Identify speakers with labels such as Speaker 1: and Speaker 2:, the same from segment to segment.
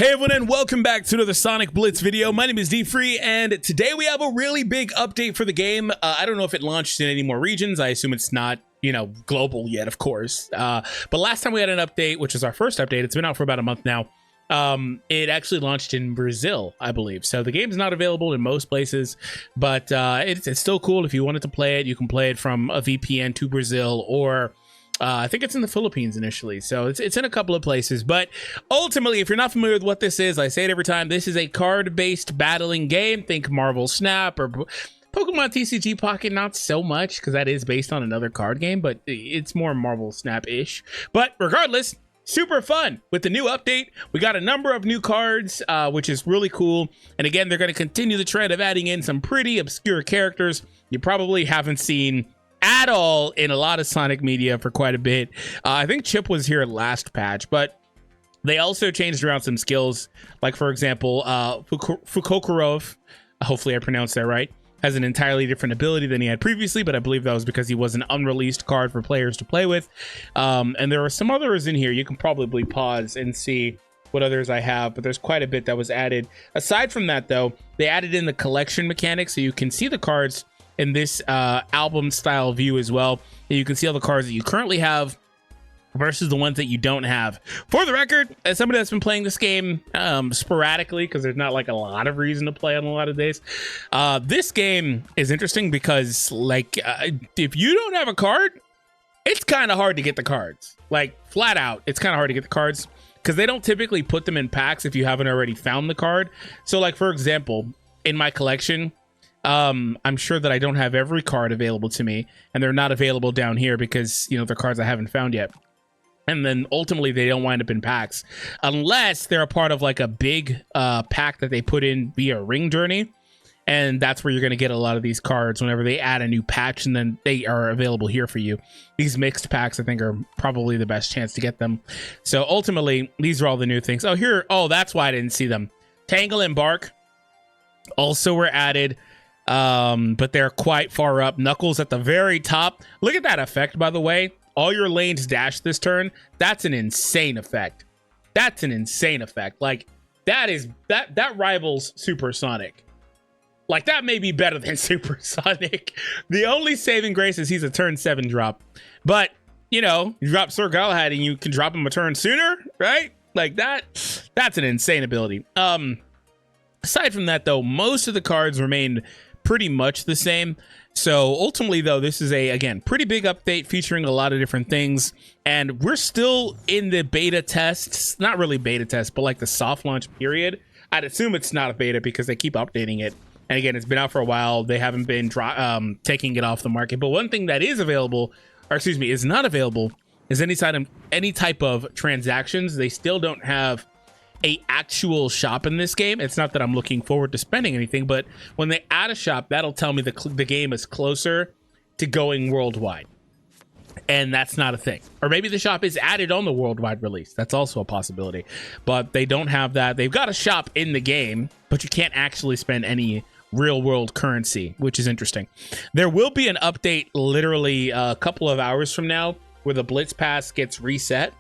Speaker 1: Hey everyone, and welcome back to another Sonic Blitz video. My name is D-Free, and today we have a really big update for the game. I don't know if it launched in any more regions. I assume it's not, global yet, of course. But last time we had an update, which is our first update, it's been out for about a month now. It actually launched in Brazil, I believe. So the game's not available in most places, but it's still cool. If you wanted to play it, you can play it from a VPN to Brazil, or I think it's in the Philippines initially, so it's in a couple of places. But ultimately, if you're not familiar with what this is, I say it every time, this is a card-based battling game. Think Marvel Snap or Pokemon TCG Pocket, not so much, because that is based on another card game, but it's more Marvel Snap-ish. But regardless, super fun. With the new update, we got a number of new cards, which is really cool. And again, they're going to continue the trend of adding in some pretty obscure characters you probably haven't seen at all in a lot of Sonic media for quite a bit. I think Chip was here last patch, but they also changed around some skills. Like, for example, Fukokurov, hopefully I pronounced that right, has an entirely different ability than he had previously, but I believe that was because he was an unreleased card for players to play with. And there are some others in here. You can probably pause and see what others I have, but there's quite a bit that was added. Aside from that, though, they added in the collection mechanic, so you can see the cards in this album style view as well. And you can see all the cards that you currently have versus the ones that you don't have. For the record, as somebody that's been playing this game sporadically, because there's not like a lot of reason to play on a lot of days, this game is interesting because if you don't have a card, it's kind of hard to get the cards. Like, flat out, it's kind of hard to get the cards because they don't typically put them in packs if you haven't already found the card. So, like, for example, in my collection, I'm sure that I don't have every card available to me, and they're not available down here because, they're cards I haven't found yet. And then ultimately they don't wind up in packs unless they're a part of like a big pack that they put in via Ring Journey. And that's where you're going to get a lot of these cards whenever they add a new patch, and then they are available here for you. These mixed packs, I think, are probably the best chance to get them. So ultimately, these are all the new things. Oh, that's why I didn't see them. Tangle and Bark also were added. But they're quite far up. Knuckles at the very top. Look at that effect, by the way. All your lanes dash this turn. That's an insane effect. That's an insane effect. Like, that rivals Supersonic. Like, that may be better than Supersonic. The only saving grace is he's a turn 7 drop. But, you drop Sir Galahad and you can drop him a turn sooner, right? Like, that's an insane ability. Aside from that, though, most of the cards remained pretty much the same. So ultimately, though, this is again, pretty big update featuring a lot of different things. And we're still in the beta tests, not really beta tests, but like the soft launch period. I'd assume it's not a beta because they keep updating it. And again, it's been out for a while. They haven't been taking it off the market. But one thing that is available, or excuse me, is not available, is any type of transactions. They still don't have a actual shop in this game. It's not that I'm looking forward to spending anything, but when they add a shop, that'll tell me the game is closer to going worldwide, and that's not a thing. Or maybe the shop is added on the worldwide release. That's also a possibility, but they don't have that. They've got a shop in the game, but you can't actually spend any real world currency, which is interesting. There will be an update literally a couple of hours from now where the Blitz Pass gets reset,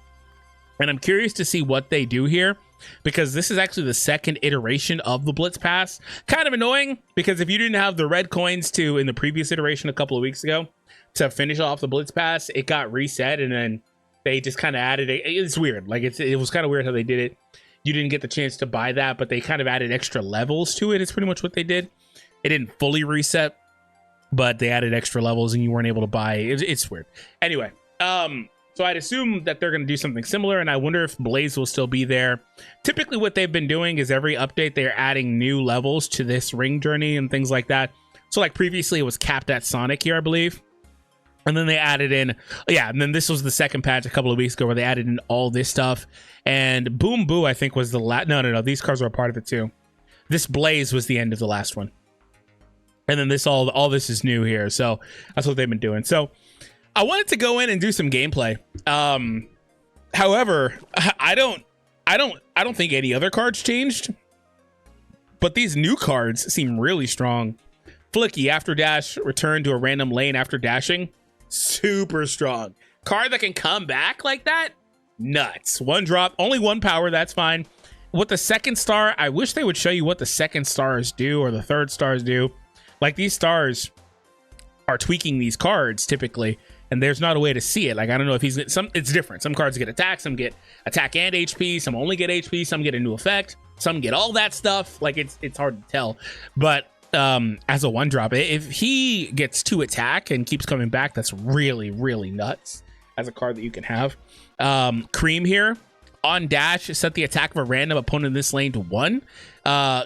Speaker 1: and I'm curious to see what they do here, because this is actually the second iteration of the Blitz Pass. Kind of annoying, because if you didn't have the red coins in the previous iteration a couple of weeks ago to finish off the Blitz Pass, it got reset, and then they just kind of added it. It's weird. Like, it was kind of weird how they did it. You didn't get the chance to buy that, but they kind of added extra levels to it. It's pretty much what they did. It didn't fully reset, but they added extra levels, and you weren't able to buy. It's weird. Anyway, so I'd assume that they're going to do something similar, and I wonder if Blaze will still be there. Typically what they've been doing is every update they're adding new levels to this Ring Journey and things like that. So like previously it was capped at Sonic here, I believe. And then they added in, and then this was the second patch a couple of weeks ago where they added in all this stuff. And Boom Boo, I think, was the last. No, these cards were a part of it too. This Blaze was the end of the last one. And then all this is new here. So that's what they've been doing. So I wanted to go in and do some gameplay. However, I don't think any other cards changed, but these new cards seem really strong. Flicky after dash, return to a random lane after dashing. Super strong. Card that can come back like that? Nuts. One drop, only one power, that's fine. with the second star, I wish they would show you what the second stars do or the third stars do. Like, these stars are tweaking these cards typically, and there's not a way to see it. Like, I don't know if he's some. It's different. Some cards get attack, some get attack and HP, some only get HP, some get a new effect, some get all that stuff. Like, it's hard to tell. But as a 1-drop, if he gets 2 attack and keeps coming back, that's really, really nuts as a card that you can have. Cream here on dash, set the attack of a random opponent in this lane to 1.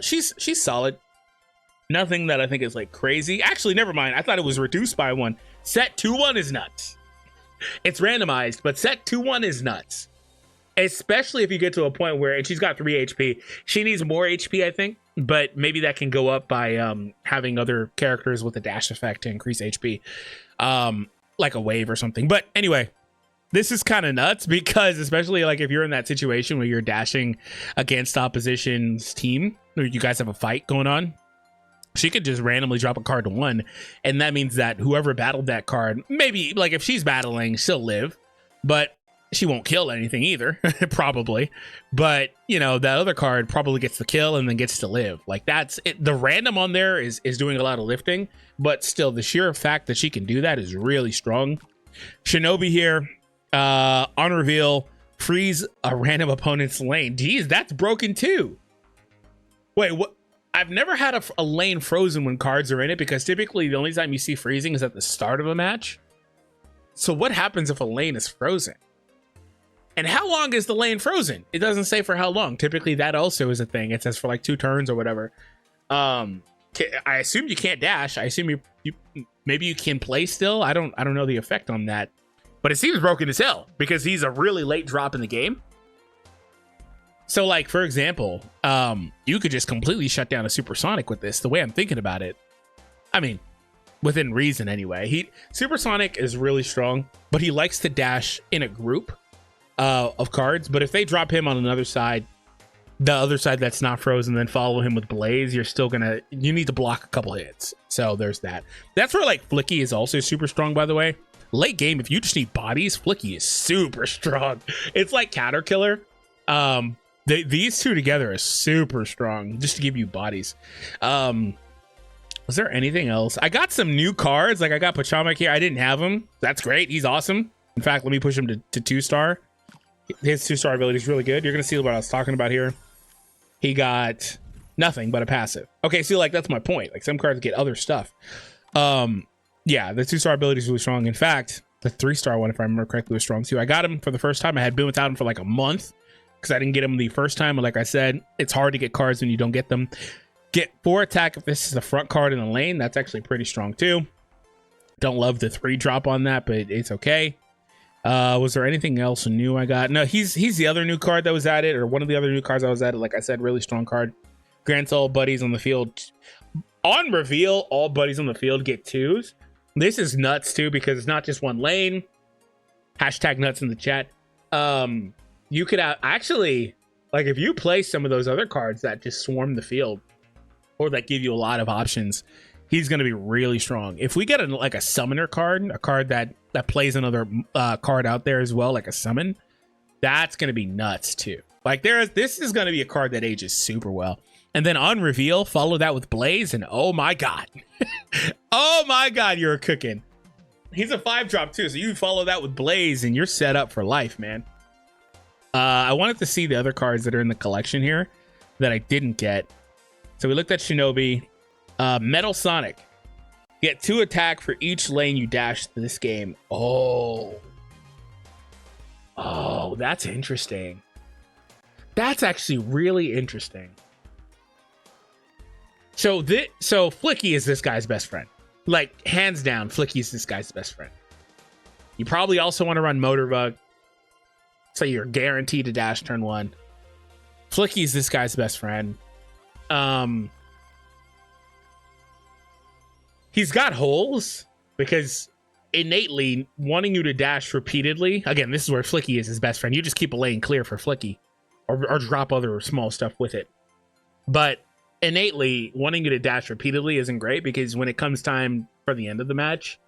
Speaker 1: She's solid. Nothing that I think is like crazy. Actually, never mind. I thought it was reduced by 1. Set 2-1 is nuts. It's randomized, but set 2-1 is nuts. Especially if you get to a point where, and she's got 3 HP. She needs more HP, I think, but maybe that can go up by having other characters with a dash effect to increase HP, like a wave or something. But anyway, this is kind of nuts because, especially like if you're in that situation where you're dashing against opposition's team, or you guys have a fight going on, she could just randomly drop a card to 1, and that means that whoever battled that card, maybe like if she's battling, she'll live, but she won't kill anything either, probably. But you know, that other card probably gets the kill and then gets to live. Like, that's it. The random on there is doing a lot of lifting, but still, the sheer fact that she can do that is really strong. Shinobi here, on reveal, freeze a random opponent's lane. Geez, that's broken too. Wait, what? I've never had a lane frozen when cards are in it, because typically the only time you see freezing is at the start of a match. So what happens if a lane is frozen? And how long is the lane frozen? It doesn't say for how long. Typically that also is a thing. It says for like 2 turns or whatever. I assume you can't dash. I assume you maybe you can play still. I don't know the effect on that. But it seems broken as hell because he's a really late drop in the game. So, like, for example, you could just completely shut down a Supersonic with this, the way I'm thinking about it. I mean, within reason anyway. Supersonic is really strong, but he likes to dash in a group of cards. But if they drop him on another side, the other side that's not frozen, then follow him with Blaze, you need to block a couple hits. So there's that. That's where, like, Flicky is also super strong, by the way. Late game, if you just need bodies, Flicky is super strong. It's like Counter Killer. These two together are super strong just to give you bodies. Was there anything else? I got some new cards. Like, I got Pachamak here. I didn't have him. That's great. He's awesome. In fact, let me push him to 2-star. His 2-star ability is really good. You're going to see what I was talking about here. He got nothing but a passive. Okay, so like, that's my point. Like, some cards get other stuff. Yeah, the 2-star ability is really strong. In fact, the 3-star one, if I remember correctly, was strong too. I got him for the first time. I had been without him for like a month because I didn't get him the first time. But like I said, it's hard to get cards when you don't get them. Get 4 attack if this is the front card in the lane. That's actually pretty strong too. Don't love the 3-drop on that, but it's okay. Was there anything else new I got? No, he's the other new card that was added, or one of the other new cards that was added. Like I said, really strong card. Grants all buddies on the field. On reveal, all buddies on the field get 2s. This is nuts too, because it's not just one lane. Hashtag nuts in the chat. You could actually, like, if you play some of those other cards that just swarm the field, or that give you a lot of options, he's going to be really strong. If we get a summoner card, a card that plays another card out there as well, like a summon, that's going to be nuts too. Like, this is going to be a card that ages super well. And then on reveal, follow that with Blaze, and oh my god. Oh my god, you're cooking. He's a 5-drop too, so you follow that with Blaze and you're set up for life, man. I wanted to see the other cards that are in the collection here that I didn't get. So we looked at Shinobi. Metal Sonic. Get 2 attack for each lane you dash this game. Oh, that's interesting. That's actually really interesting. So Flicky is this guy's best friend. Like, hands down, Flicky is this guy's best friend. You probably also want to run Motorbug, so you're guaranteed to dash turn 1. Flicky is this guy's best friend. He's got holes because innately wanting you to dash repeatedly. Again, this is where Flicky is his best friend. You just keep a lane clear for Flicky, or drop other small stuff with it. But innately wanting you to dash repeatedly isn't great, because when it comes time for the end of the match,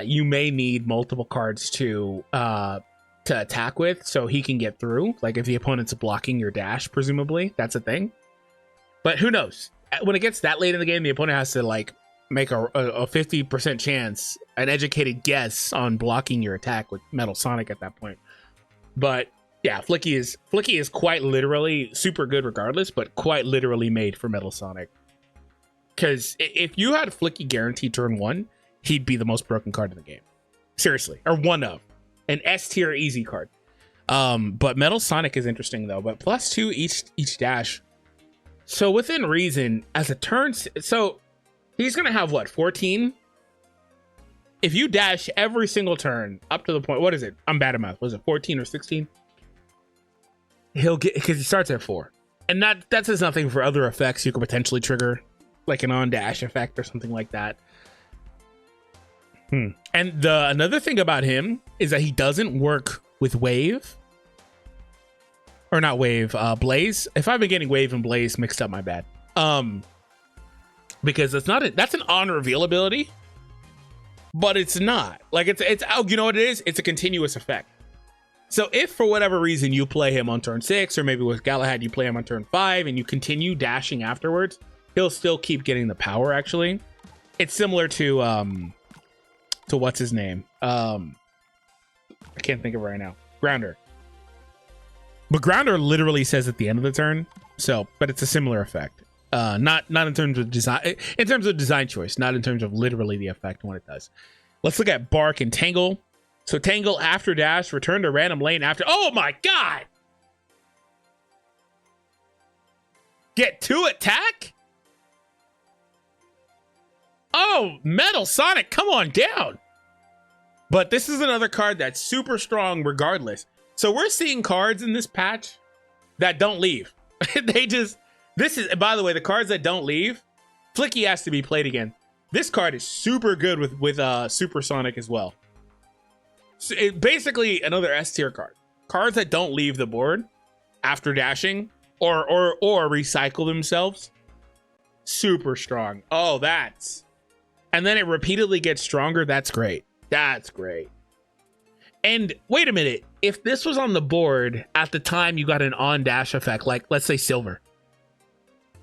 Speaker 1: you may need multiple cards to to attack with, so he can get through. Like if the opponent's blocking your dash, presumably that's a thing. But who knows? When it gets that late in the game, the opponent has to like make a 50% chance, an educated guess on blocking your attack with Metal Sonic at that point. But yeah, Flicky is quite literally super good regardless, but quite literally made for Metal Sonic. Because if you had Flicky guaranteed turn 1, he'd be the most broken card in the game. Seriously, or one of. An S tier easy card. But Metal Sonic is interesting though. But +2 each dash. So within reason, as a turn, so he's gonna have what, 14? If you dash every single turn up to the point, what is it? I'm bad at math. Was it 14 or 16? He'll get, because he starts at 4, and that says nothing for other effects you could potentially trigger, like an on dash effect or something like that. And another thing about him is that he doesn't work with wave, or not wave, blaze. If I've been getting wave and blaze mixed up, my bad. Because that's an on reveal ability, but it's not like it's oh, you know what it is? It's a continuous effect. So if for whatever reason you play him on turn 6, or maybe with Galahad you play him on turn 5 and you continue dashing afterwards, he'll still keep getting the power. Actually, it's similar to what's his name? I can't think of it right now. Grounder. But Grounder literally says at the end of the turn. So, but it's a similar effect. Not in terms of design, in terms of design choice, not in terms of literally the effect and what it does. Let's look at Bark and Tangle. So Tangle after dash, return to random lane after. Oh my god! Get 2 attack? Oh, Metal Sonic, come on down. But this is another card that's super strong regardless. So we're seeing cards in this patch that don't leave. This is, by the way, the cards that don't leave, Flicky has to be played again. This card is super good with Super Sonic as well. So basically another S tier card. Cards that don't leave the board after dashing or recycle themselves. Super strong. Oh, and then it repeatedly gets stronger. That's great. That's great. And wait a minute. If this was on the board at the time you got an on dash effect, like let's say silver,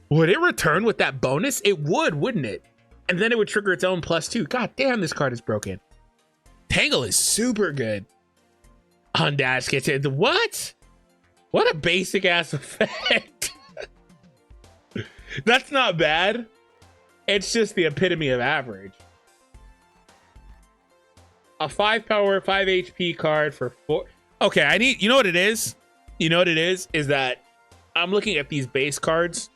Speaker 1: would it return with that bonus? It would, wouldn't it? And then it would trigger its own +2. God damn, this card is broken. Tangle is super good. On dash gets it. What? What a basic ass effect. That's not bad. It's just the epitome of average. A 5 power, 5 HP card for 4. Okay, you know what it is? You know what it is? Is that I'm looking at these base cards.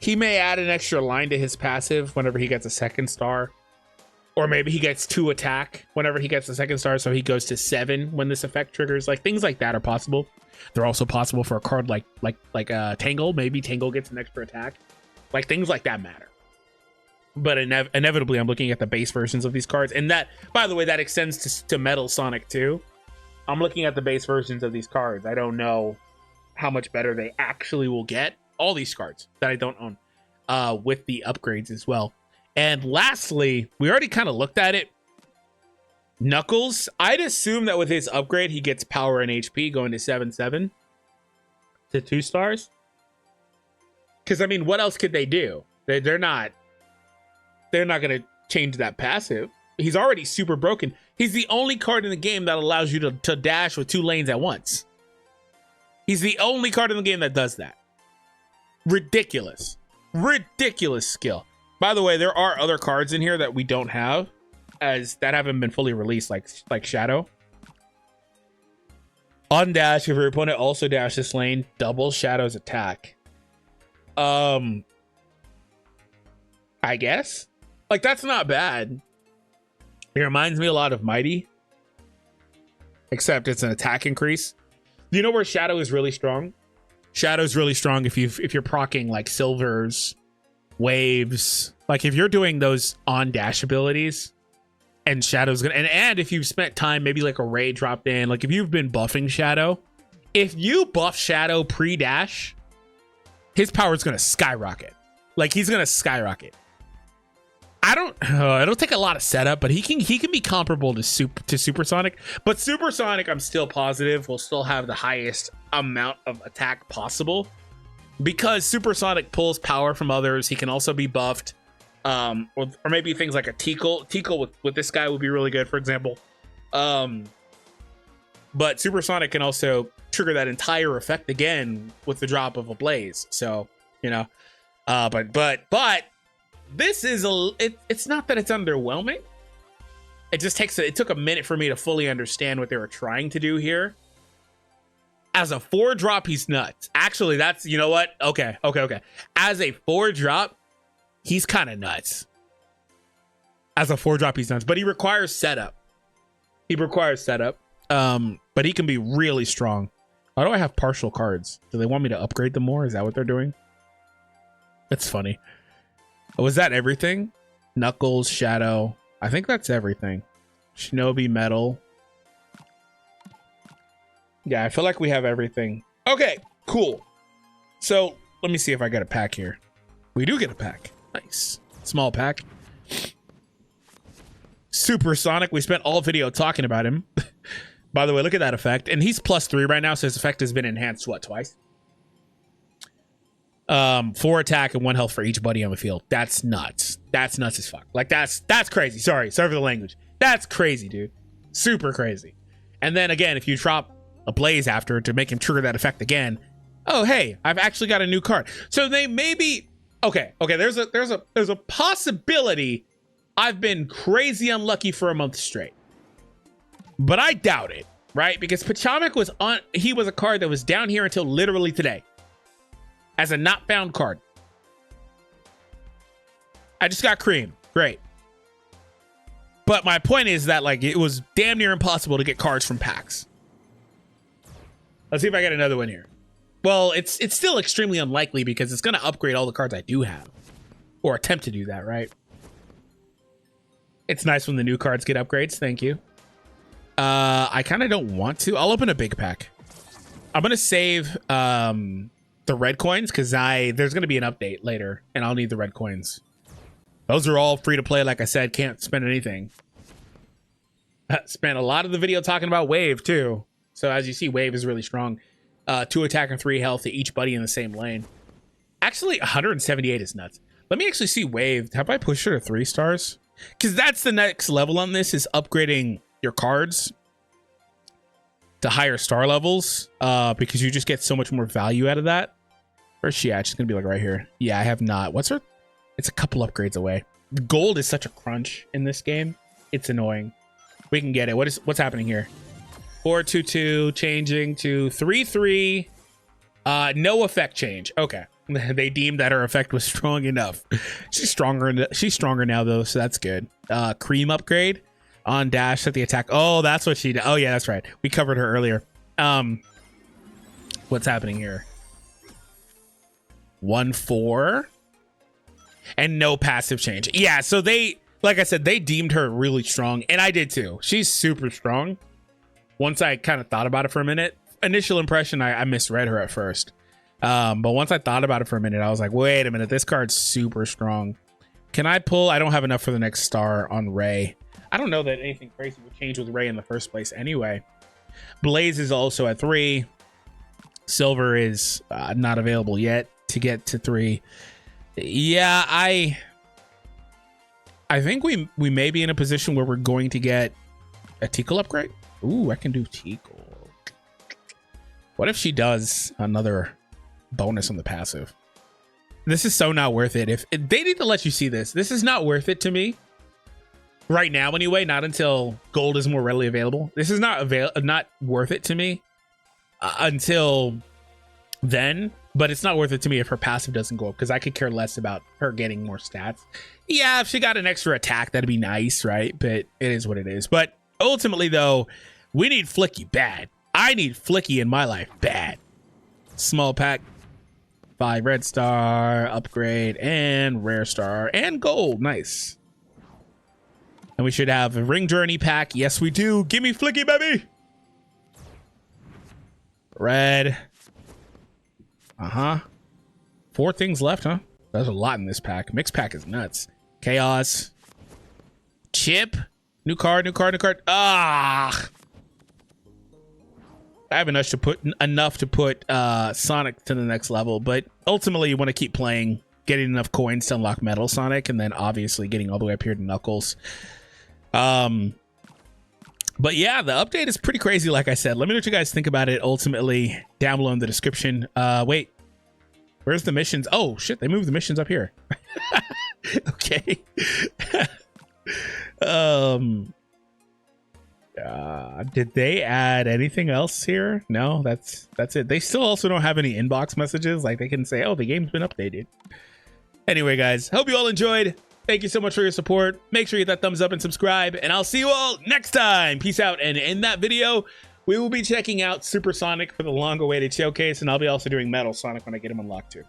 Speaker 1: He may add an extra line to his passive whenever he gets a 2nd star. Or maybe he gets 2 attack whenever he gets a 2nd star, so he goes to 7 when this effect triggers. Like, things like that are possible. They're also possible for a card like Tangle. Maybe Tangle gets an extra attack. Like, things like that matter. But inevitably, I'm looking at the base versions of these cards. And that, by the way, that extends to Metal Sonic too. I'm looking at the base versions of these cards. I don't know how much better they actually will get. All these cards that I don't own with the upgrades as well. And lastly, we already kind of looked at it. Knuckles, I'd assume that with his upgrade, he gets power and HP going to 7/7 to 2 stars. Because, I mean, what else could they do? They're not going to change that passive. He's already super broken. He's the only card in the game that allows you to dash with 2 lanes at once. He's the only card in the game that does that. Ridiculous. Ridiculous skill. By the way, there are other cards in here that we don't have, as that haven't been fully released, like Shadow. On dash, if your opponent also dashes lane, double Shadow's attack. I guess. Like, that's not bad. It reminds me a lot of Mighty. Except it's an attack increase. You know where Shadow is really strong? Shadow's really strong if you're proccing like silvers, waves. Like if you're doing those on dash abilities, and Shadow's gonna and if you've spent time, maybe like a raid dropped in, like if you've been buffing Shadow, if you buff Shadow pre-dash, his power is gonna skyrocket. Like he's gonna skyrocket. I don't. It'll take a lot of setup, but he can be comparable to Supersonic. But Supersonic, I'm still positive, will still have the highest amount of attack possible because Supersonic pulls power from others. He can also be buffed, or maybe things like a Tickle with this guy would be really good, for example. But Supersonic can also trigger that entire effect again with the drop of a Blaze. So you know, but. This is it's not that it's underwhelming. It just it took a minute for me to fully understand what they were trying to do here. As a 4-drop, he's nuts. Actually, that's, you know what? Okay. As a 4-drop, he's kind of nuts. As a 4-drop, he's nuts, but he requires setup. But he can be really strong. Why do I have partial cards? Do they want me to upgrade them more? Is that what they're doing? That's funny. Was that everything? Knuckles, Shadow. I think that's everything. Shinobi, Metal. Yeah, I feel like we have everything. Okay, cool. So let me see if I get a pack here. We do get a pack. Nice. Small pack. Supersonic. We spent all video talking about him. By the way, look at that effect. And he's +3 right now, so his effect has been enhanced, what, twice? 4 attack and 1 health for each buddy on the field. That's nuts. That's nuts as fuck. Like that's crazy. Sorry for the language. That's crazy, dude. Super crazy. And then again, if you drop a Blaze after to make him trigger that effect again, oh hey, I've actually got a new card. So they maybe okay. There's a possibility I've been crazy unlucky for a month straight, but I doubt it, right? Because Pachamic was a card that was down here until literally today. As a not found card. I just got cream. Great. But my point is that like it was damn near impossible to get cards from packs. Let's see if I get another one here. Well, it's still extremely unlikely because it's going to upgrade all the cards I do have. Or attempt to do that, right? It's nice when the new cards get upgrades. Thank you. I kind of don't want to. I'll open a big pack. I'm going to save... the red coins because there's going to be an update later and I'll need the red coins. Those are all free to play. Like I said, can't spend anything. Spent a lot of the video talking about Wave too. So as you see, Wave is really strong. 2 attack and 3 health to each buddy in the same lane. Actually, 178 is nuts. Let me actually see Wave. Have I pushed her to 3 stars? Because that's the next level on this is upgrading your cards to higher star levels because you just get so much more value out of that. Where's she at? She's gonna be like right here. Yeah, I have not. What's her? It's a couple upgrades away. Gold is such a crunch in this game. It's annoying. We can get it. What's happening here? 4-2-2 changing to 3-3. No effect change. Okay. They deemed that her effect was strong enough. She's stronger now though, so that's good. Cream upgrade on dash at the attack. Oh, that's what she did. Oh yeah, that's right. We covered her earlier. What's happening here? 1-4 and no passive change. Yeah, so they, like I said, they deemed her really strong, and I did too. She's super strong. Once I kind of thought about it for a minute, initial impression, I misread her at first. But once I thought about it for a minute, I was like, wait a minute, this card's super strong. Can I pull? I don't have enough for the next star on Ray. I don't know that anything crazy would change with Ray in the first place anyway. Blaze is also at 3. Silver is not available yet to get to 3. Yeah, I think we may be in a position where we're going to get a Tickle upgrade. Ooh, I can do Tickle. What if she does another bonus on the passive? This is so not worth it. If they need to let you see this, this is not worth it to me right now anyway, not until gold is more readily available. This is not worth it to me until then, but it's not worth it to me if her passive doesn't go up because I could care less about her getting more stats. Yeah, if she got an extra attack, that'd be nice, right? But it is what it is. But ultimately though, we need Flicky bad. I need Flicky in my life bad. Small pack, 5 red star, upgrade, and rare star, and gold. Nice. And we should have a ring journey pack. Yes, we do. Give me Flicky, baby. Red. 4 things left, huh? There's a lot in this pack. Mixed pack is nuts. Chaos. Chip. New card, new card, new card. Ah! I have enough to put Sonic to the next level, but ultimately you want to keep playing, getting enough coins to unlock Metal Sonic, and then obviously getting all the way up here to Knuckles. But yeah, the update is pretty crazy, like I said. Let me know what you guys think about it ultimately down below in the description. Wait, where's the missions? Oh shit, they moved the missions up here. Okay. Did they add anything else here? No, that's it. They still also don't have any inbox messages. Like they can say, oh, the game's been updated. Anyway, guys, hope you all enjoyed. Thank you so much for your support. Make sure you hit that thumbs up and subscribe, and I'll see you all next time. Peace out. And in that video, we will be checking out Super Sonic for the long-awaited showcase, and I'll be also doing Metal Sonic when I get him unlocked too.